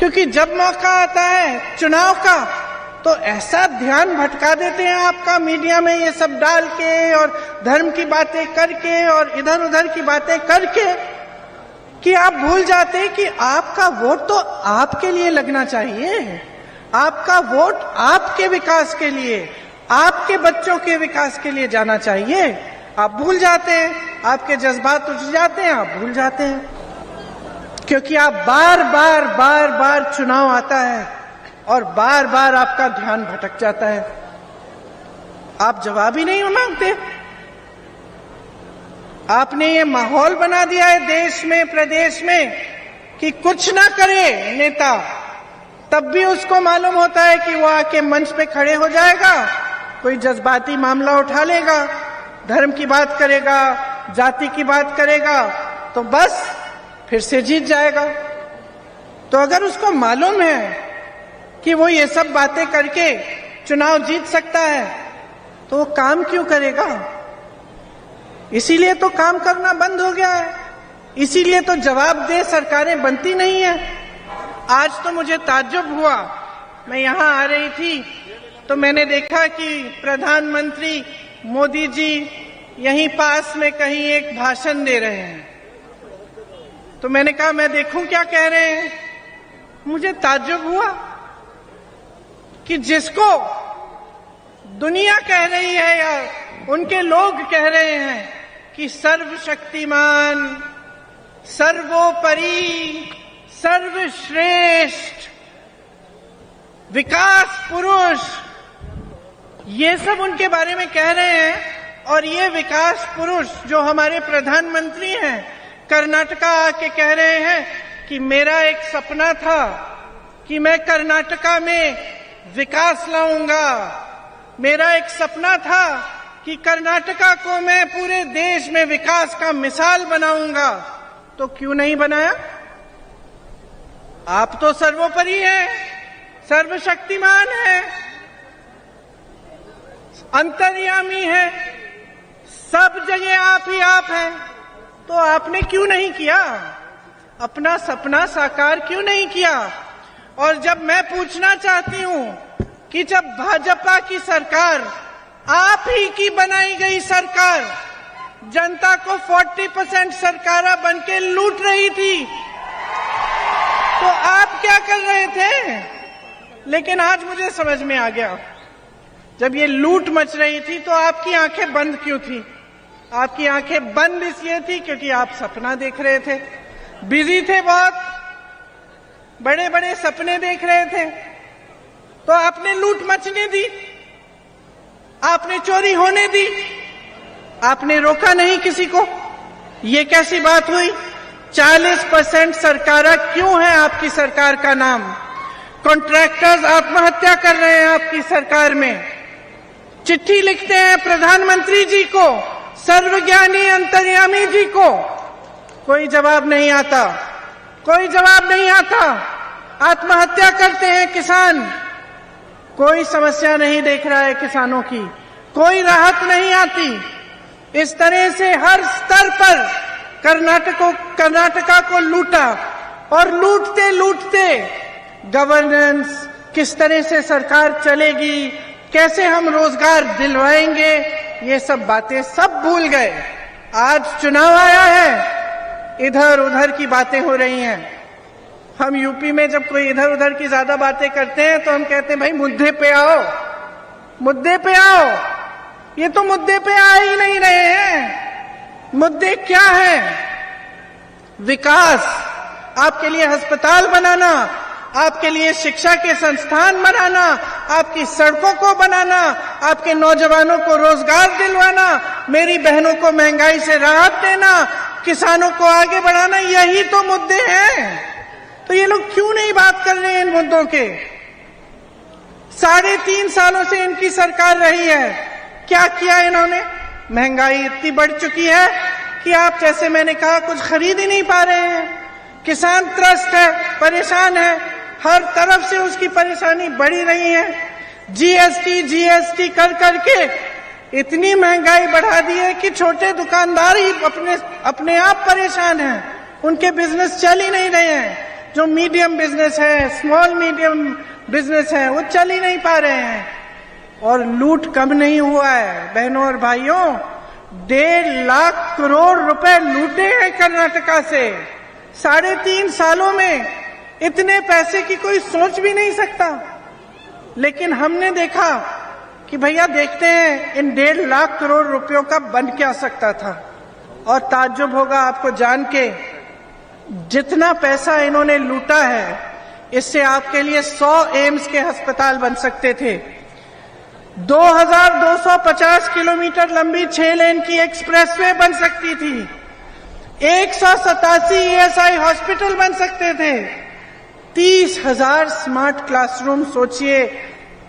क्योंकि जब मौका आता है चुनाव का तो ऐसा ध्यान भटका देते हैं आपका मीडिया में ये सब डाल के और धर्म की बातें करके और इधर उधर की बातें करके कि आप भूल जाते हैं कि आपका वोट तो आपके लिए लगना चाहिए। आपका वोट आपके विकास के लिए, आपके बच्चों के विकास के लिए जाना चाहिए। आप भूल जाते हैं, आपके जज्बात उठ जाते हैं, आप भूल जाते हैं, क्योंकि आप बार बार चुनाव आता है और बार बार आपका ध्यान भटक जाता है। आप जवाब ही नहीं मांगते। आपने ये माहौल बना दिया है देश में, प्रदेश में कि कुछ ना करे नेता, तब भी उसको मालूम होता है कि वो आके मंच पे खड़े हो जाएगा, कोई जज्बाती मामला उठा लेगा, धर्म की बात करेगा, जाति की बात करेगा, तो बस फिर से जीत जाएगा। तो अगर उसको मालूम है कि वो ये सब बातें करके चुनाव जीत सकता है तो वो काम क्यों करेगा? इसीलिए तो काम करना बंद हो गया है, इसीलिए तो जवाबदेह सरकारें बनती नहीं है। आज तो मुझे ताज्जुब हुआ, मैं यहां आ रही थी तो मैंने देखा कि प्रधानमंत्री मोदी जी यहीं पास में कहीं एक भाषण दे रहे हैं। तो मैंने कहा मैं देखूं क्या कह रहे हैं। मुझे ताज्जुब हुआ कि जिसको दुनिया कह रही है या उनके लोग कह रहे हैं कि सर्वशक्तिमान, सर्वोपरि, सर्वश्रेष्ठ, विकास पुरुष, ये सब उनके बारे में कह रहे हैं। और ये विकास पुरुष जो हमारे प्रधानमंत्री हैं कर्नाटका आके कह रहे हैं कि मेरा एक सपना था कि मैं कर्नाटका में विकास लाऊंगा, मेरा एक सपना था कि कर्नाटका को मैं पूरे देश में विकास का मिसाल बनाऊंगा। तो क्यों नहीं बनाया? आप तो सर्वोपरि हैं, सर्वशक्तिमान हैं, अंतर्यामी हैं, सब जगह आप ही आप हैं। तो आपने क्यों नहीं किया? अपना सपना साकार क्यों नहीं किया? और जब मैं पूछना चाहती हूं कि जब भाजपा की सरकार, आप ही की बनाई गई सरकार, जनता को 40% सरकारा बनके लूट रही थी, तो आप क्या कर रहे थे? लेकिन आज मुझे समझ में आ गया, जब ये लूट मच रही थी तो आपकी आंखें बंद क्यों थी? आपकी आंखें बंद इसलिए थी क्योंकि आप सपना देख रहे थे, बिजी थे, बहुत बड़े बड़े सपने देख रहे थे। तो आपने लूट मचने दी, आपने चोरी होने दी, आपने रोका नहीं किसी को। ये कैसी बात हुई? 40% सरकारा क्यों है आपकी सरकार का नाम? कॉन्ट्रैक्टर्स आत्महत्या कर रहे हैं आपकी सरकार में, चिट्ठी लिखते हैं प्रधानमंत्री जी को, सर्वज्ञानी अंतर्यामी जी को, कोई जवाब नहीं आता, कोई जवाब नहीं आता। आत्महत्या करते हैं किसान, कोई समस्या नहीं देख रहा है किसानों की, कोई राहत नहीं आती। इस तरह से हर स्तर पर कर्नाटका को लूटा, और लूटते लूटते गवर्नेंस, किस तरह से सरकार चलेगी, कैसे हम रोजगार दिलवाएंगे, ये सब बातें सब भूल गए। आज चुनाव आया है, इधर उधर की बातें हो रही हैं। हम यूपी में जब कोई इधर उधर की ज्यादा बातें करते हैं तो हम कहते हैं भाई मुद्दे पे आओ, मुद्दे पे आओ। ये तो मुद्दे पे आ ही नहीं रहे हैं। मुद्दे क्या हैं? विकास, आपके लिए अस्पताल बनाना, आपके लिए शिक्षा के संस्थान बनाना, आपकी सड़कों को बनाना, आपके नौजवानों को रोजगार दिलवाना, मेरी बहनों को महंगाई से राहत देना, किसानों को आगे बढ़ाना, यही तो मुद्दे हैं। तो ये लोग क्यों नहीं बात कर रहे हैं इन मुद्दों के? 3.5 सालों से इनकी सरकार रही है, क्या किया इन्होंने? महंगाई इतनी बढ़ चुकी है कि आप, जैसे मैंने कहा, कुछ खरीद ही नहीं पा रहे हैं। किसान त्रस्त है, परेशान है, हर तरफ से उसकी परेशानी बढ़ी रही है। जीएसटी कर करके इतनी महंगाई बढ़ा दी है कि छोटे दुकानदार ही अपने आप परेशान हैं, उनके बिजनेस चल ही नहीं रहे हैं। जो मीडियम बिजनेस है, स्मॉल मीडियम बिजनेस है, वो चल ही नहीं पा रहे हैं। और लूट कम नहीं हुआ है बहनों और भाइयों, 1.5 लाख करोड़ रुपए लूटे हैं कर्नाटका से। 3.5 सालों में इतने पैसे की कोई सोच भी नहीं सकता। लेकिन हमने देखा कि भैया देखते हैं इन 1.5 लाख करोड़ रुपयों का बन क्या सकता था। और ताज्जुब होगा आपको जान के, जितना पैसा इन्होंने लूटा है, इससे आपके लिए 100 एम्स के अस्पताल बन सकते थे। 2250 किलोमीटर लंबी 6 लेन की एक्सप्रेसवे बन सकती थी। 187 ESI हॉस्पिटल बन सकते थे। 30,000 स्मार्ट क्लासरूम, सोचिए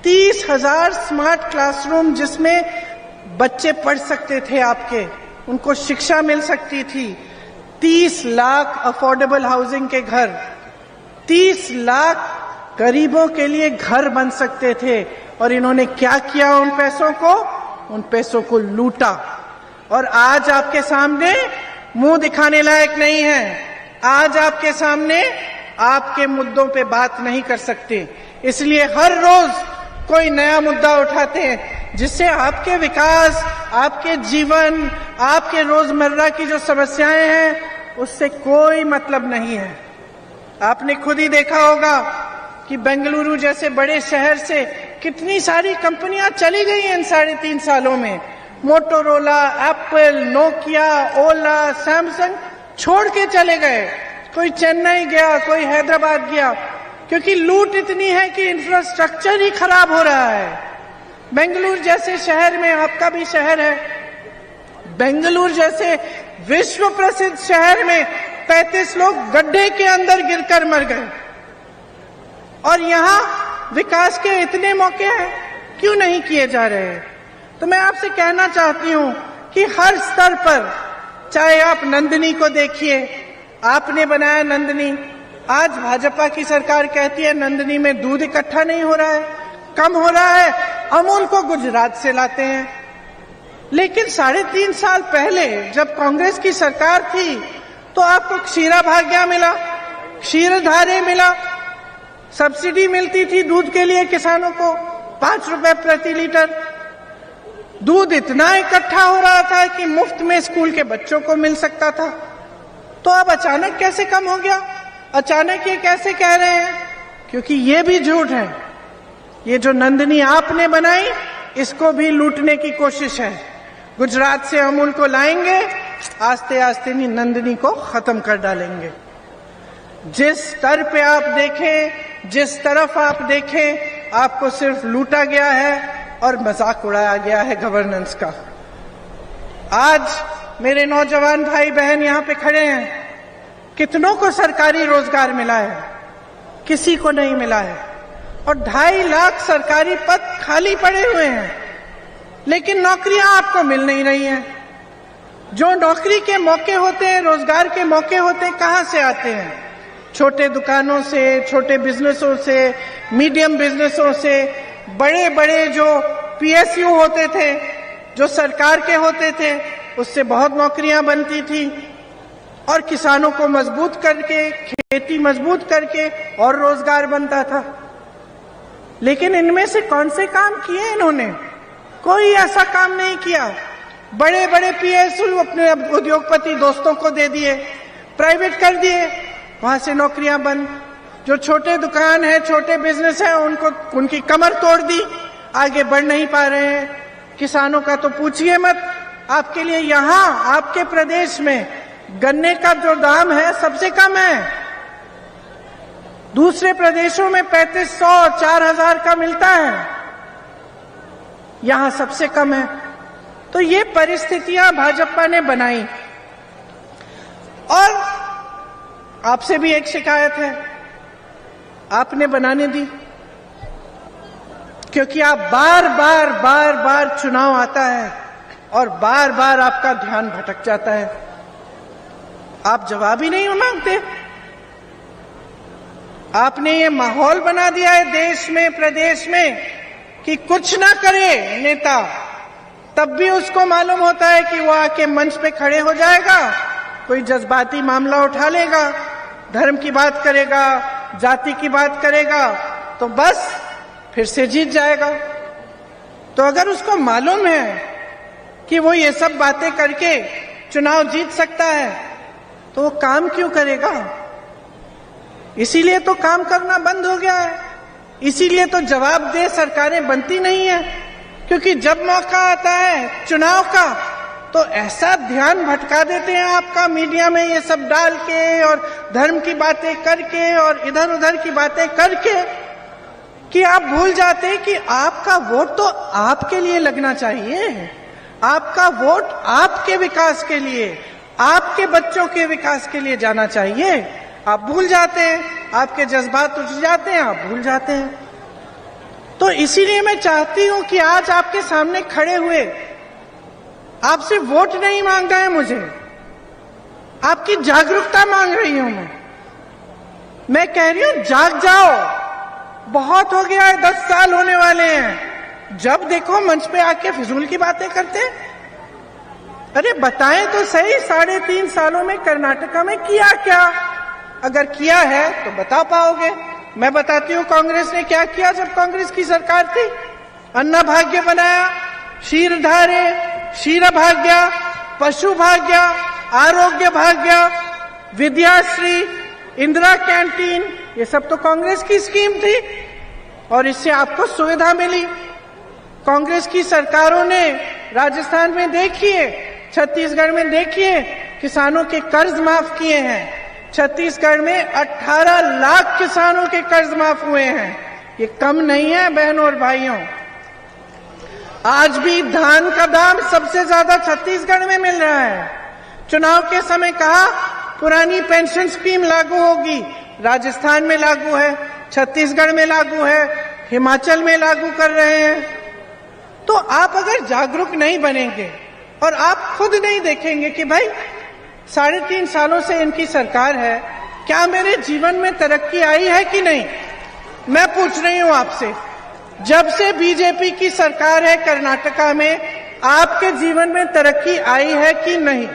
30,000 स्मार्ट क्लासरूम जिसमें बच्चे पढ़ सकते थे, आपके उनको शिक्षा मिल सकती थी। 30 लाख अफोर्डेबल हाउसिंग के घर, 30 लाख गरीबों के लिए घर बन सकते थे। और इन्होंने क्या किया उन पैसों को लूटा। और आज आपके सामने मुंह दिखाने लायक नहीं है। आज आपके सामने आपके मुद्दों पे बात नहीं कर सकते। इसलिए हर रोज कोई नया मुद्दा उठाते हैं जिससे आपके विकास, आपके जीवन, आपके रोजमर्रा की जो समस्याएं हैं उससे कोई मतलब नहीं है। आपने खुद ही देखा होगा कि बेंगलुरु जैसे बड़े शहर से कितनी सारी कंपनियां चली गई हैं इन 3.5 सालों में। मोटोरोला, एप्पल, नोकिया, ओला, सैमसंग छोड़ के चले गए। कोई चेन्नई गया, कोई हैदराबाद गया, क्योंकि लूट इतनी है कि इंफ्रास्ट्रक्चर ही खराब हो रहा है। बेंगलुरु जैसे शहर में, आपका भी शहर है, बेंगलुरु जैसे विश्व प्रसिद्ध शहर में 35 लोग गड्ढे के अंदर गिरकर मर गए। और यहां विकास के इतने मौके हैं, क्यों नहीं किए जा रहे? तो मैं आपसे कहना चाहती हूं कि हर स्तर पर, चाहे आप नंदिनी को देखिए, आपने बनाया नंदिनी। आज भाजपा की सरकार कहती है नंदिनी में दूध इकट्ठा नहीं हो रहा है, कम हो रहा है, अमूल को गुजरात से लाते हैं। लेकिन 3.5 साल पहले जब कांग्रेस की सरकार थी तो आपको क्षीरा भाग्य मिला, क्षीरधारे मिला, सब्सिडी मिलती थी दूध के लिए किसानों को 5 रुपए प्रति लीटर। दूध इतना इकट्ठा हो रहा था कि मुफ्त में स्कूल के बच्चों को मिल सकता था। तो अब अचानक कैसे कम हो गया? अचानक ये कैसे कह रहे हैं? क्योंकि ये भी झूठ है। ये जो नंदिनी आपने बनाई, इसको भी लूटने की कोशिश है। गुजरात से अमूल को लाएंगे, आस्ते आस्ते नंदिनी को खत्म कर डालेंगे। जिस स्तर पे आप देखें, जिस तरफ आप देखें, आपको सिर्फ लूटा गया है और मजाक उड़ाया गया है गवर्नेंस का। आज मेरे नौजवान भाई बहन यहां पे खड़े हैं, कितनों को सरकारी रोजगार मिला है? किसी को नहीं मिला है। और 2.5 लाख सरकारी पद खाली पड़े हुए हैं, लेकिन नौकरियां आपको मिल नहीं रही हैं। जो नौकरी के मौके होते हैं, रोजगार के मौके होते हैं, कहां से आते हैं? छोटे दुकानों से, छोटे बिजनेसों से, मीडियम बिजनेसों से। बड़े बड़े जो PSU होते थे, जो सरकार के होते थे, उससे बहुत नौकरियां बनती थी। और किसानों को मजबूत करके, खेती मजबूत करके और रोजगार बनता था। लेकिन इनमें से कौन से काम किए इन्होंने? कोई ऐसा काम नहीं किया। बड़े बड़े PSU अपने उद्योगपति दोस्तों को दे दिए, प्राइवेट कर दिए, वहां से नौकरियां बंद। जो छोटे दुकान है, छोटे बिजनेस है, उनकी कमर तोड़ दी, आगे बढ़ नहीं पा रहे हैं। किसानों का तो पूछिए मत। आपके लिए यहां आपके प्रदेश में गन्ने का जो दाम है सबसे कम है। दूसरे प्रदेशों में 3500, 4000 का मिलता है, यहां सबसे कम है। तो ये परिस्थितियां भाजपा ने बनाई। और आपसे भी एक शिकायत है, आपने बनाने दी, क्योंकि आप बार बार चुनाव आता है और बार बार आपका ध्यान भटक जाता है। आप जवाब ही नहीं मांगते। आपने ये माहौल बना दिया है देश में, प्रदेश में, कि कुछ ना करे नेता, तब भी उसको मालूम होता है कि वो आके मंच पे खड़े हो जाएगा, कोई जज्बाती मामला उठा लेगा, धर्म की बात करेगा, जाति की बात करेगा, तो बस फिर से जीत जाएगा। तो अगर उसको मालूम है कि वो ये सब बातें करके चुनाव जीत सकता है, तो वो काम क्यों करेगा? इसीलिए तो काम करना बंद हो गया है, इसीलिए तो जवाबदेह सरकारें बनती नहीं है, क्योंकि जब मौका आता है चुनाव का तो ऐसा ध्यान भटका देते हैं आपका मीडिया में ये सब डाल के और धर्म की बातें करके और इधर उधर की बातें करके कि आप भूल जाते हैं कि आपका वोट तो आपके लिए लगना चाहिए। आपका वोट आपके विकास के लिए, आपके बच्चों के विकास के लिए जाना चाहिए। आप भूल जाते हैं, आपके जज्बात उठ जाते हैं, आप भूल जाते हैं। तो इसीलिए मैं चाहती हूं कि आज आपके सामने खड़े हुए आपसे वोट नहीं मांगना है मुझे, आपकी जागरूकता मांग रही हूं मैं कह रही हूं जाग जाओ, बहुत हो गया है, 10 साल होने वाले हैं। जब देखो मंच पे आके फिजूल की बातें करते हैं। अरे बताएं तो सही, 3.5 सालों में कर्नाटका में किया क्या? अगर किया है तो बता पाओगे। मैं बताती हूँ कांग्रेस ने क्या किया जब कांग्रेस की सरकार थी। अन्ना भाग्य बनाया, क्षीरधारे, क्षीर भाग्य, पशु भाग्य, आरोग्य भाग्य, विद्याश्री, इंदिरा कैंटीन, ये सब तो कांग्रेस की स्कीम थी और इससे आपको सुविधा मिली। कांग्रेस की सरकारों ने राजस्थान में देखिए, छत्तीसगढ़ में देखिए, किसानों के कर्ज माफ किए हैं। छत्तीसगढ़ में 18 लाख किसानों के कर्ज माफ हुए हैं। ये कम नहीं है बहनों और भाइयों। आज भी धान का दाम सबसे ज्यादा छत्तीसगढ़ में मिल रहा है। चुनाव के समय कहा पुरानी पेंशन स्कीम लागू होगी, राजस्थान में लागू है, छत्तीसगढ़ में लागू है, हिमाचल में लागू कर रहे हैं। तो आप अगर जागरूक नहीं बनेंगे और आप खुद नहीं देखेंगे कि भाई 3.5 सालों से इनकी सरकार है, क्या मेरे जीवन में तरक्की आई है कि नहीं? मैं पूछ रही हूं आपसे, जब से बीजेपी की सरकार है कर्नाटका में, आपके जीवन में तरक्की आई है कि नहीं?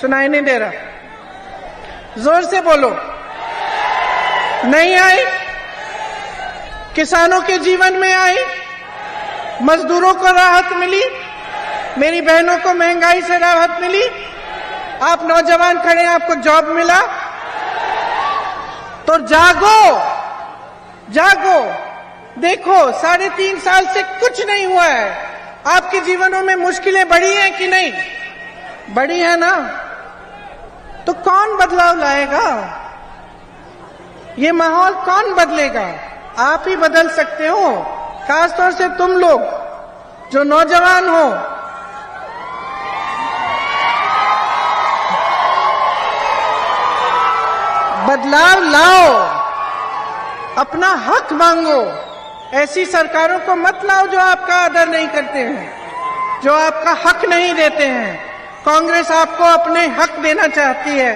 सुनाई नहीं दे रहा, जोर से बोलो। नहीं आई? किसानों के जीवन में आई? मजदूरों को राहत मिली? मेरी बहनों को महंगाई से राहत मिली? आप नौजवान खड़े हैं, आपको जॉब मिला? तो जागो, जागो। देखो 3.5 साल से कुछ नहीं हुआ है। आपके जीवनों में मुश्किलें बढ़ी हैं कि नहीं? बढ़ी है ना? तो कौन बदलाव लाएगा? ये माहौल कौन बदलेगा? आप ही बदल सकते हो, खासतौर से तुम लोग जो नौजवान हो। बदलाव लाओ, अपना हक मांगो। ऐसी सरकारों को मत लाओ जो आपका आदर नहीं करते हैं, जो आपका हक नहीं देते हैं। कांग्रेस आपको अपने हक देना चाहती है।